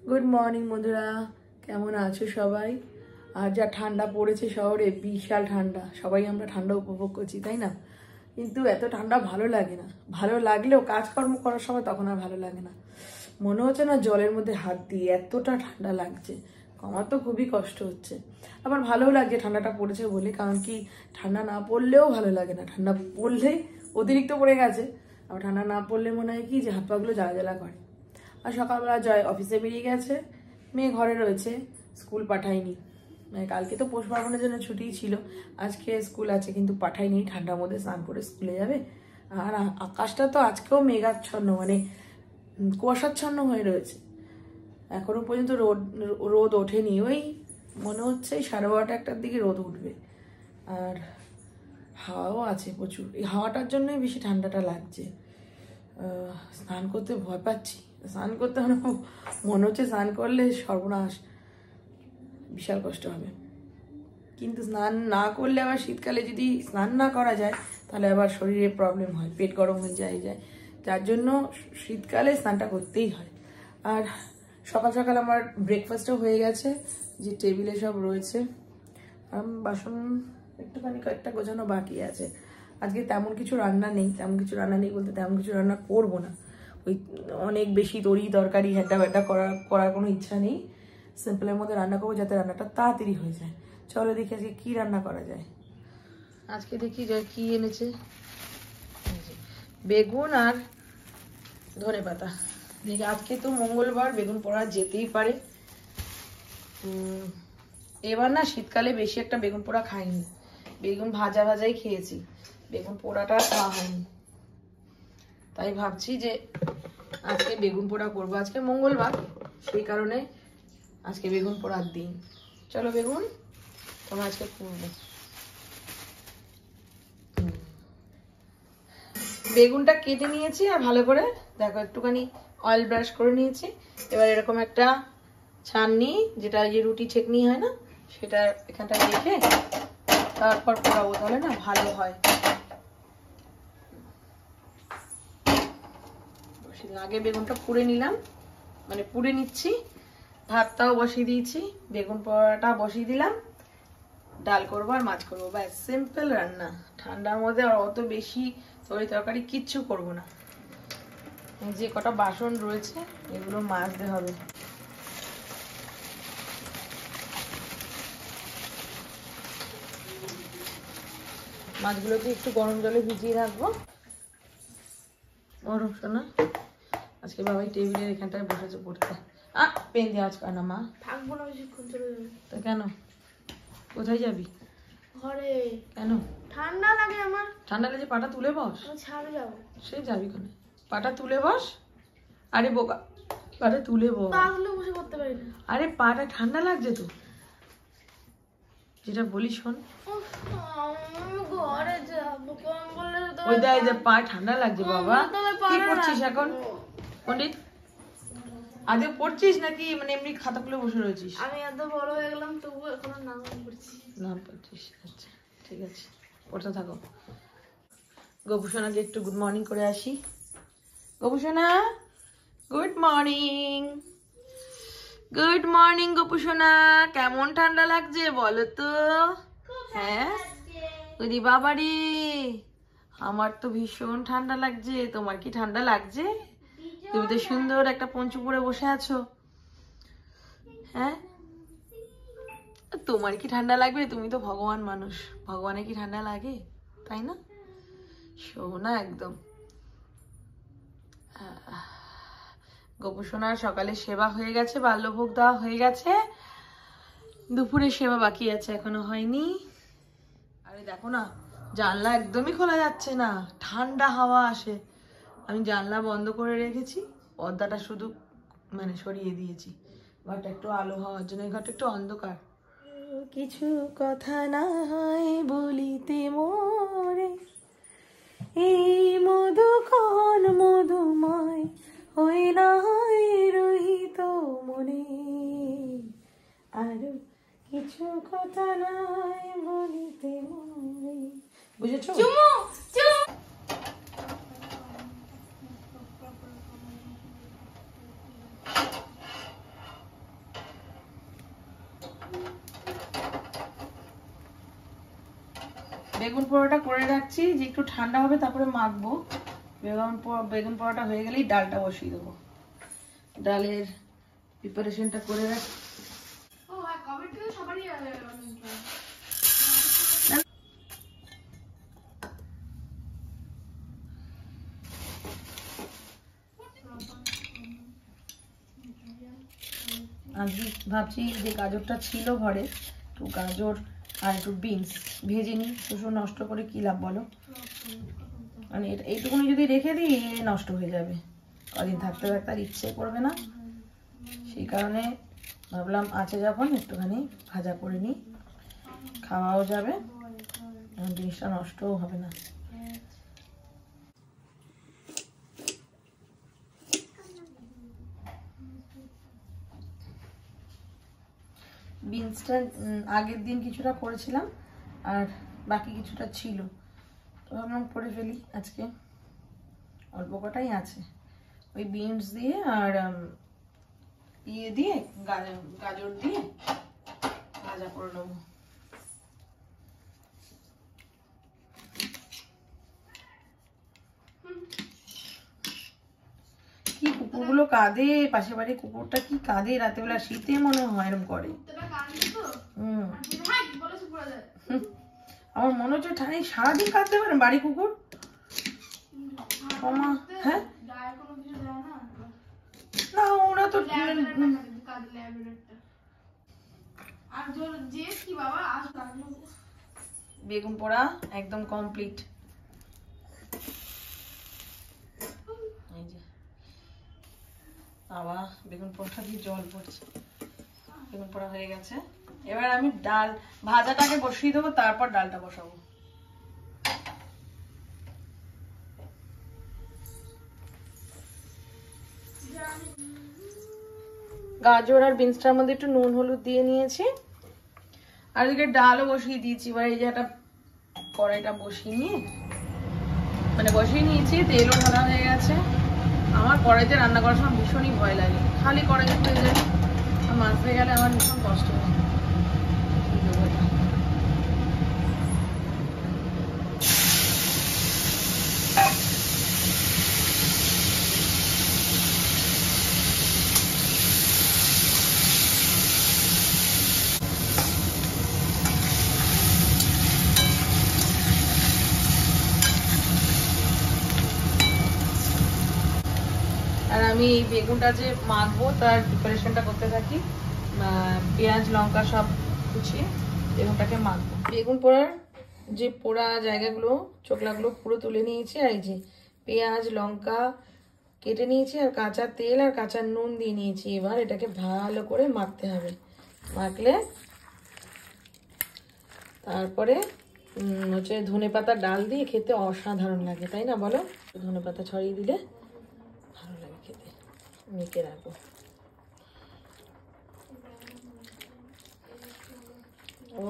Good morning বন্ধুরা, কেমন আছো সবাই? আর যা ঠান্ডা পড়েছে শহরে, বিশাল ঠান্ডা। সবাই আমরা ঠান্ডা উপভোগ করছি, তাই না? কিন্তু এত ঠান্ডা ভালো লাগে না। ভালো লাগলেও কাজকর্ম করার সময় তখন আর ভালো লাগে না। মনে হচ্ছে না জলের মধ্যে হাত দিয়ে, এতটা ঠান্ডা লাগছে। আমার তো খুবই কষ্ট হচ্ছে। আবার ভালোও লাগছে ঠান্ডাটা পড়েছে বলে, কারণ কি ঠান্ডা না পড়লেও ভালো লাগে না। ঠান্ডা পড়লেই অতিরিক্ত পড়ে গেছে, আবার ঠান্ডা না পড়লে মনে হয় কি যে হাত পাগুলো জ্বালা জ্বালা করে। আর সকালবেলা জয় অফিসে বেরিয়ে গেছে, মেয়ে ঘরে রয়েছে, স্কুল পাঠায়নি। কালকে তো পৌষ পার্বণের জন্য ছুটি ছিল, আজকে স্কুল আছে কিন্তু পাঠায়নি। ঠান্ডার মধ্যে স্নান করে স্কুলে যাবে। আর আকাশটা তো আজকেও মেঘাচ্ছন্ন, মানে কুয়াশাচ্ছন্ন হয়ে রয়েছে। এখনো পর্যন্ত রোদ ওঠেনি। ওই মনে হচ্ছে 12:30 একটার দিকে রোদ উঠবে। আর হাওয়াও আছে প্রচুর। এই হাওয়াটার জন্যই বেশি ঠান্ডাটা লাগছে। স্নান করতে ভয় পাচ্ছি। স্নান করতে মনে হচ্ছে স্নান করলে সর্বনাশ, বিশাল কষ্ট হবে। কিন্তু স্নান না করলে আবার শীতকালে যদি স্নান না করা যায় তাহলে আবার শরীরে প্রবলেম হয়, পেট গরম হয়ে যায়। যার জন্য শীতকালে স্নানটা করতেই হয়। আর সকাল সকাল আমার ব্রেকফাস্টও হয়ে গেছে, যে টেবিলে সব রয়েছে। বাসন একটুখানি কয়েকটা গোছানো বাকি আছে। আজকে তেমন কিছু রান্না নেই। বলতে তেমন কিছু রান্না করবো না। ওই অনেক বেশি তরি তরকারি হেঁটা ব্যাটা করার কোনো ইচ্ছা নেই। সিম্পলের মধ্যে রান্না করবো, যাতে রান্নাটা তাড়াতাড়ি হয়ে যায়। চলো দেখি আজকে কি রান্না করা যায়। আজকে দেখি কি এনেছে। বেগুন আর ধনেপাতা। দেখি আজকে তো মঙ্গলবার, বেগুন পোড়া যেতেই পারে। এবার না শীতকালে বেশি একটা বেগুন পোড়া খাইনি, বেগুন ভাজাই খেয়েছি, বেগুন পোড়াটা খাওয়া হয়নি। তাই ভাবছি যে আজকে বেগুন পোড়া করবো। আজকে মঙ্গলবার, সেই কারণে আজকে বেগুন পোড়ার দিন। চলো বেগুন তোমরা আজকে করবো। বেগুনটা কেটে নিয়েছি আর ভালো করে দেখো একটুখানি অয়েল ব্রাশ করে নিয়েছি। এবার এরকম একটা ছাননি, যেটা যে রুটি ছেঁকনি হয় না, সেটা এখানটা রেখে তারপর পোড়াবো, তাহলে না ভালো হয়। আগে বেগুনটা পুড়ে নিলাম, মানে পুড়ে নিচ্ছি। ভাতটাও বসিয়ে দিয়েছি, বেগুন পোড়াটা বসিয়ে দিলাম। ডাল করবো আর মাছ করবো, ব্যাস সিম্পল রান্না। ঠান্ডার মধ্যে আর অত বেশি তরকারি কিচ্ছু করবো না। যে কটা বাসন রয়েছে এগুলো মাজতে হবে। মাছগুলোকে একটু গরম জলে ভিজিয়ে রাখবো। গরম শোনা, আজকে বাবাই টেবিলের এখানটায় বসেছে পড়তে। পেন দিয়ে আজ কর না মা, থাকবো না বেশিক্ষণ, চলে যাবে। তো কেন, কোথায় যাবি? ঘরে। কেন? ঠান্ডা লাগে আমার। ঠান্ডা লাগে, পাটা তুলে বস। আমি ছাড়ে যাবো। সে যাবি কোনে? পাটা তুলে বস। আরে বোকা, পাটা তুলে বস। পাগুলো বসে করতে পারি না। আরে পাটা ঠান্ডা লাগছে তো, যেটা বলি শোন। ঘরে যাবো, কম্বলে তো ওই দেখ যে পা ঠান্ডা লাগছে বাবা। কি করছিস এখন পণ্ডিত? আজকে পড়ছিস নাকি মানে এমনি খাতা খুলে বসে রয়েছিস? আমি এত বড় হয়ে গেলাম তবু এখনো নাম পড়ছি। নাম পড়ছিস, আচ্ছা ঠিক আছে, পড়তে থাকো। গোপুসোনাকে একটু গুড মর্নিং করে আসি। গোপুসোনা গুড মর্নিং। গুড মর্নিং গোপুসোনা, কেমন ঠান্ডা লাগছে বলো তো? হ্যাঁ ওদি বাবারি, আমার তো ভীষণ ঠান্ডা লাগছে। তোমার কি ঠান্ডা লাগছে? তুমি তো সুন্দর একটা পঞ্চু পরে বসে আছো। হ্যাঁ তোমার কি ঠান্ডা লাগবে? তুমি তো ভগবান মানুষ, ভগবানের কি ঠান্ডা লাগে? তাই না? শোনা একদম। গোপুসোনার সকালে সেবা হয়ে গেছে, বাল্যভোগ দেওয়া হয়ে গেছে। দুপুরে সেবা বাকি আছে, এখনো হয়নি। আরে দেখো না, জানলা একদমই খোলা যাচ্ছে না, ঠান্ডা হাওয়া আসে। আমি জানলা বন্ধ করে রেখেছি, পর্দাটা শুধু মানে সরিয়ে দিয়েছি। ঘরটা একটু আলো হওয়ার জন্য, ঘরটা একটু অন্ধকার। কিছু কথা না হয় বলিতে মোরে, এই মধুক্ষণ মধুময় হই না রহিত মনে। আর কিছু কথা নাই বলিতে মোরে। বুঝেছো? বেগুন পোড়াটা করে রাখছি যে একটু ঠান্ডা হবে তারপরে মাখবো। বেগুন পোড়াটা হয়ে গেলেই ডালটা বসিয়ে দেবো। ডালের প্রিপারেশনটা করে রাখছি। আজকে ভাবছি যে গাজরটা ছিল ঘরে, একটু গাজর আর একটু বিনস ভেজে নিই। শুধু নষ্ট করে কি লাভ বলো, মানে এইটুকুনি যদি রেখে দিই নষ্ট হয়ে যাবে, কদিন থাকতে থাকতে আর ইচ্ছে করবে না। সেই কারণে ভাবলাম আছে যখন একটুখানি ভাজা করে নিই, খাওয়াও যাবে, জিনিসটা নষ্টও হবে না। বিনসটা আগের দিন কিছুটা করেছিলাম আর বাকি কিছুটা ছিল, তো ভাবলাম করে ফেলি আজকে, অল্প কটাই আছে। ওই বিনস দিয়ে আর ইয়ে দিয়ে গাজর দিয়ে ভাজা করে নেবো। কি কুকুরগুলো কাঁদে, পাশে বাড়ি কুকুরটা কি কাঁদে রাতেবেলা, শীতে মনে হয় এরকম করে। আমার মনে হচ্ছে ঠান্ডায় সারাদিন কাঁদতে পারে বাড়ি কুকুর। হ্যাঁ না, ওরা তো বেগুন পোড়া একদম কমপ্লিট। বাবা বেগুন পোড়াটা দিয়ে জল পড়ছে। বেগুন পোড়া হয়ে গেছে, এবার আমি ডাল ভাজাটাকে বসিয়ে দেবো, তারপর ডালটা বসাবো। গাজর আর বিনসটার মধ্যে একটু নুন হলুদ দিয়ে নিয়েছি, আর এদিকে ডালও বসিয়ে দিয়েছি। এবার এই যে একটা কড়াইটা বসিয়ে নিয়েছি, তেলও ঢালা হয়ে গেছে। আমার কড়াইতে রান্না করার সময় ভীষণই ভয় লাগে, খালি কড়াইতে হয়ে যায়, মাছতে গেলে আমার ভীষণ কষ্ট হয়। আর আমি এই বেগুনটা যে মাখবো তার প্রিপারেশনটা করতে থাকি। পেঁয়াজ লঙ্কা সব কুচিয়ে বেগুনটাকে মাখবো। বেগুন পোড়ার যে পোড়া জায়গাগুলো চোখলাগুলো পুরো তুলে নিয়েছি, আর এই যে পেঁয়াজ লঙ্কা কেটে নিয়েছি, আর কাঁচা তেল আর কাঁচা নুন দিয়ে নিয়েছি। এবার এটাকে ভালো করে মাখতে হবে, মাখলে তারপরে হচ্ছে ধনেপাতা ডাল দিয়ে খেতে অসাধারণ লাগে, তাই না বলো? ধনেপাতা ছড়িয়ে দিলে ভালো লাগে খেতে। মেখে রাখবো। ও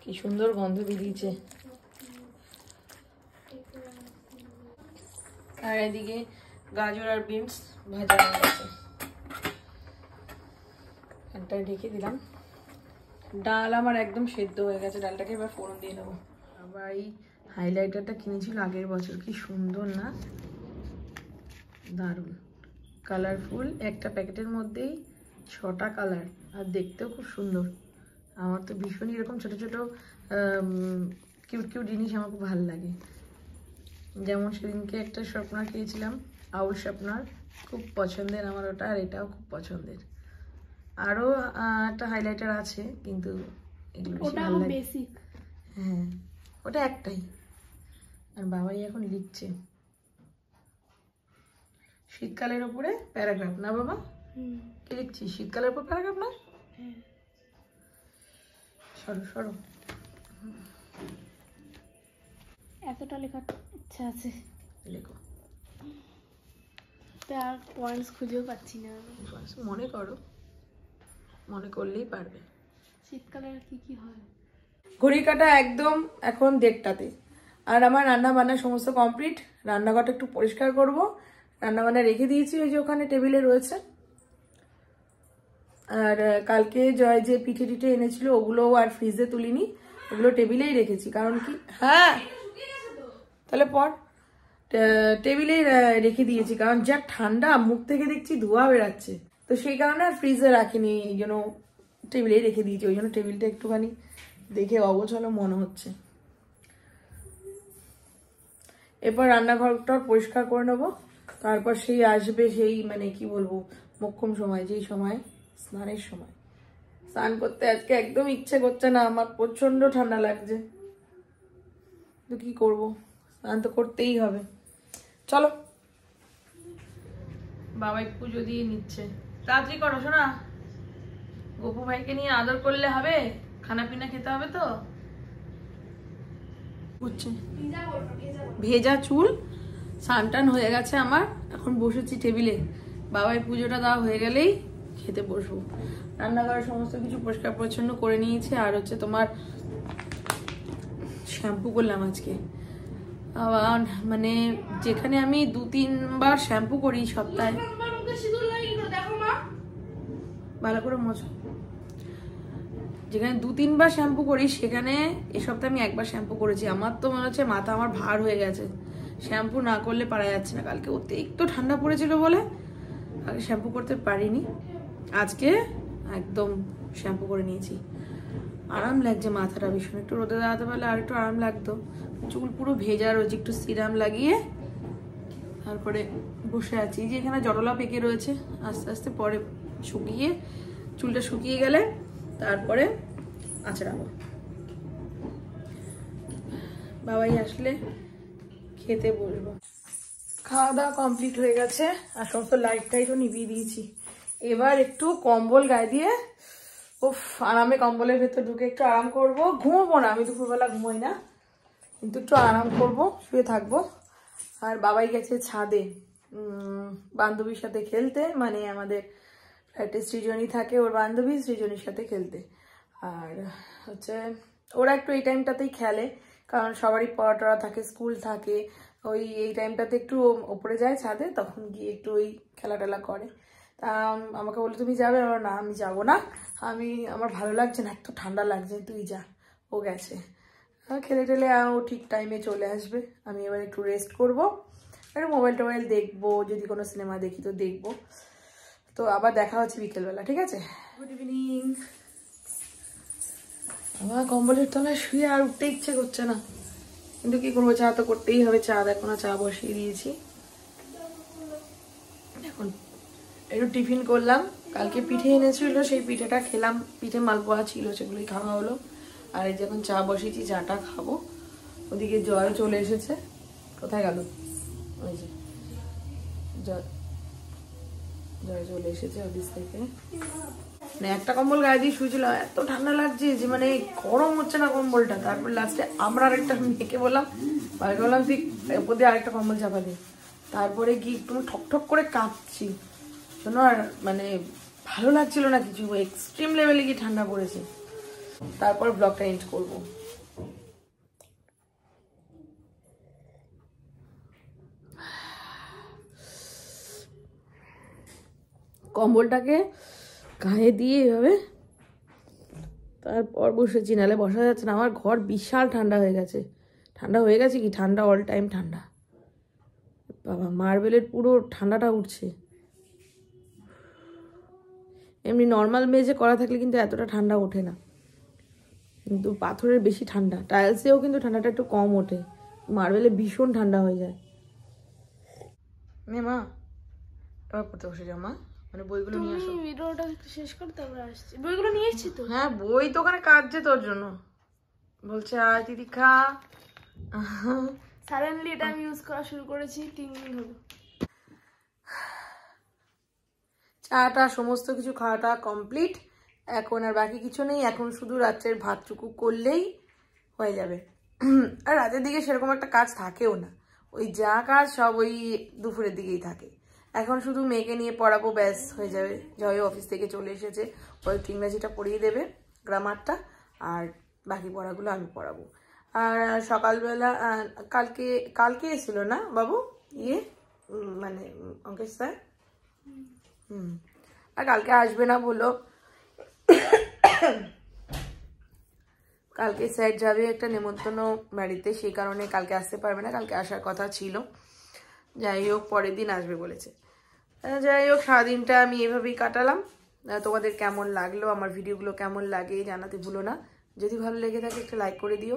কি সুন্দর গন্ধ বেরিয়েছে। আর এদিকে গাজর আর বিনস ভাজা হয়ে গেছে, একটা ঢেকে দিলাম। ডাল আমার একদম সেদ্ধ হয়ে গেছে, ডালটাকে এবার ফোড়ন দিয়ে দেবো। আবার এই হাইলাইটারটা কিনেছিল আগের বছর, কি সুন্দর না, দারুণ কালারফুল। একটা প্যাকেটের মধ্যেই 6টা কালার, আর দেখতেও খুব সুন্দর। আমার তো ভীষণই এরকম ছোট ছোট কিউট কিউট জিনিস আমার খুব ভালো লাগে। যেমন সেদিনকে একটা শার্পনার খেয়েছিলাম, আউল শার্পনার, খুব পছন্দের আমার ওটা, আর এটাও খুব পছন্দের। আরও একটা হাইলাইটার আছে, কিন্তু এগুলো বেশি ভালো লাগে। হ্যাঁ ওটা একটাই। আর বাবাই এখন লিখছে শীতকালের উপরে প্যারাগ্রাফ, না বাবা? কি লিখছিস? শীতকালের উপর প্যারাগ্রাফ না? সরো সরো, এতটা লেখার ইচ্ছা আছে, লেখো। তার পয়েন্টস খুঁজেও পাচ্ছি না। মনে করো, মনে করলেই পারবে। শীতকালে আর কি কি হয়? ঘড়ি কাটা একদম এখন 1:30তে, আর আমার রান্না বান্না সমস্ত কমপ্লিট। রান্নাঘরটা একটু পরিষ্কার করব, রান্না বান্না রেখে দিয়েছি ওই যে ওখানে টেবিলে রয়েছে। আর কালকে জয় যে পিঠে টিঠে এনেছিল ওগুলোও আর ফ্রিজে তুলিনি, এগুলো টেবিলেই রেখেছি, কারণ কি হ্যাঁ তাহলে পর টেবিলেই রেখে দিয়েছি, কারণ যা ঠান্ডা, মুখ থেকে দেখছি ধোঁয়া বেরাচ্ছে, তো সেই কারণে আর ফ্রিজে রাখিনি, এই জন্য টেবিলেই রেখে দিয়েছি। ওই জন্য টেবিলটা একটুখানি দেখে অগোছালো মনে হচ্ছে। এরপর রান্নাঘরটা পরিষ্কার করে নেবো, তারপর সেই আসবে সেই মানে কি বলবো মোক্ষম সময়, যেই সময় স্নানের সময়। স্নান করতে আজকে একদম ইচ্ছে করছে না আমার, প্রচন্ড ঠান্ডা লাগছে, তো কি করবো, স্নান তো করতেই হবে। চলো, বাবাই পুজো দিয়ে নিচ্ছে, তাড়াতাড়ি করো শোনা, গপু ভাইকে নিয়ে আদর করলে হবে, খানা পিনা খেতে হবে তো। বুঝছে ভেজা চুল, স্নান টান হয়ে গেছে আমার, এখন বসেছি টেবিলে, বাবাই পুজোটা দেওয়া হয়ে গেলেই খেতে বসবো। রান্নাঘরের সমস্ত কিছু পরিষ্কার পরিচ্ছন্ন করে নিয়েছি, আর হচ্ছে তোমার শ্যাম্পু করলাম আজকে। আবার মানে যেখানে আমি 2-3 বার শ্যাম্পু করি সপ্তাহে, ভালো করে মোছো, যেখানে 2-3 বার শ্যাম্পু করি সেখানে এ সপ্তাহে আমি 1 বার শ্যাম্পু করেছি। আমার তো মনে হচ্ছে মাথা আমার ভার হয়ে গেছে, শ্যাম্পু না করলে পারা যাচ্ছে না। কালকে অতিরিক্ত ঠান্ডা পড়েছিল বলে আগে শ্যাম্পু করতে পারিনি, আজকে একদম শ্যাম্পু করে নিয়েছি। আরাম লাগছে মাথাটা ভীষণ, একটু রোদে দাঁড়াতে পারলে আর একটু আরাম লাগতো। চুল পুরো ভেজা রয়েছে, একটু সিরাম লাগিয়ে তারপরে বসে আছি। যে এখানে জটলা পেকে রয়েছে, আস্তে আস্তে পরে শুকিয়ে, চুলটা শুকিয়ে গেলে তারপরে আঁচড়াবো। বাবাই আসলে খেতে বসবো। খাওয়া দাওয়া কমপ্লিট হয়ে গেছে, আর সমস্ত লাইট টাইটও নিভিয়ে দিয়েছি। এবার একটু কম্বল গায়ে দিয়ে উফ আরামে কম্বলের ভেতর ঢুকে একটু আরাম করব। ঘুমোবো না, আমি দুপুরবেলা ঘুমোই না, কিন্তু একটু আরাম করব, শুয়ে থাকবো। আর বাবাই গেছে ছাদে বান্ধবীর সাথে খেলতে, মানে আমাদের ফ্ল্যাটে সৃজনী থাকে, ওর বান্ধবী সৃজনীর সাথে খেলতে। আর হচ্ছে ওরা একটু এই টাইমটাতেই খেলে, কারণ সবারই পড়া টড়া থাকে, স্কুল থাকে, ওই এই টাইমটাতে একটু ওপরে যায় ছাদে, তখন গিয়ে একটু ওই খেলা টেলা করে। তা আমাকে বলে তুমি যাবে, আমার না আমি যাবো না, আমার ভালো লাগছে না, এত ঠান্ডা লাগছে, তুই যা। ও গেছে, খেলে টেলে ও ঠিক টাইমে চলে আসবে। আমি এবার একটু রেস্ট করবো, একটু মোবাইল টোবাইল দেখবো, যদি কোনো সিনেমা দেখি তো দেখবো। তো আবার দেখা হচ্ছে বিকেলবেলা, ঠিক আছে? Good evening. আমার কম্বলের তলায় শুয়ে আর উঠতে ইচ্ছে করছে না, কিন্তু কি করবো, চা তো করতেই হবে। চা দেখো না, চা বসিয়ে দিয়েছি। এখন একটু টিফিন করলাম, কালকে পিঠে এনেছিল, সেই পিঠেটা খেলাম, পিঠে মালপোয়া ছিল, সেগুলোই খাওয়া হলো। আর এই যখন চা বসিয়েছি, চাটা খাবো। ওদিকে জয় চলে এসেছে, কোথায় গেল, ওই যে জয় চলে এসেছে অফিস থেকে। মানে একটা কম্বল গায়ে দিয়ে শুয়েছিল, এত ঠান্ডা লাগছে যে মানে গরম হচ্ছে না কম্বলটা। তারপর লাস্টে আমরা আরেকটা মেয়েকে বললাম, ভাইকে বললাম তুই ওপর দিয়ে আরেকটা কম্বল চাপা দিই। তারপরে কি তুমি ঠকঠক করে কাঁপছি, শোনো, আর মানে ভালো লাগছিল না কিছু, এক্সট্রিম লেভেলে কি ঠান্ডা পড়েছে। তারপর ব্লগটা এন্ড করবো। কম্বলটাকে গায়ে দিয়ে এভাবে তারপর বসেছি, নাহলে বসা যাচ্ছে না। আমার ঘর বিশাল ঠান্ডা হয়ে গেছে, ঠান্ডা হয়ে গেছে কি ঠান্ডা, অল টাইম ঠান্ডা। বাবা মার্বেলের পুরো ঠান্ডাটা উঠছে। এমনি নর্মাল মেজে করা থাকলে কিন্তু এতটা ঠান্ডা ওঠে না, কিন্তু পাথরের বেশি ঠান্ডা। টাইলসেও কিন্তু ঠান্ডাটা একটু কম ওঠে, মার্বেলে ভীষণ ঠান্ডা হয়ে যায়। মা এবার পড়তে বসে যাও মা, মানে বইগুলো নিয়ে আসো। ভিডিওটা শেষ করে তারপরে আসছি। বইগুলো নিয়ে এসেছি তো। হ্যাঁ বই তো ওখানে কাটছে তোর জন্য, বলছে আর দিদি খা। সাডেনলি এটা আমি ইউজ করা শুরু করেছি 3 দিন হলো। চাটা সমস্ত কিছু খাওয়াটা কমপ্লিট, এখন আর বাকি কিছু নেই। এখন শুধু রাত্রের ভাতটুকু করলেই হয়ে যাবে। আর রাতের দিকে সেরকম একটা কাজ থাকেও না, ওই যা কাজ সব ওই দুপুরের দিকেই থাকে। এখন শুধু মেয়েকে নিয়ে পড়াবো, ব্যাস হয়ে যাবে। জয় অফিস থেকে চলে এসেছে, ওই ইংরাজিটা পড়িয়ে দেবে, গ্রামারটা, আর বাকি পড়াগুলো আমি পড়াবো। আর সকালবেলা কালকে এসেছিল না বাবু, মানে অঙ্কেশ স্যার, আর কালকে আসবে না বললো। কালকে স্যার যাবে একটা নেমন্তন্ন বাড়িতে, সেই কারণে কালকে আসতে পারবে না, কালকে আসার কথা ছিল। যাই হোক পরের দিন আসবে বলেছে। যাই হোক সারাদিনটা আমি এভাবেই কাটালাম। তোমাদের কেমন লাগলো, আমার ভিডিওগুলো কেমন লাগে জানাতে ভুলো না। যদি ভালো লেগে থাকে একটা লাইক করে দিও।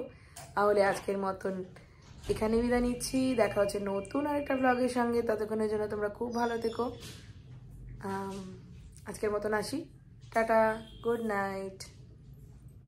তাহলে আজকের মতন এখানে বিদায় নিচ্ছি, দেখা হচ্ছে নতুন আরেকটা ব্লগের সঙ্গে। ততক্ষণের জন্য তোমরা খুব ভালো থেকো। আজকের মতন আসি, টাটা, গুড নাইট।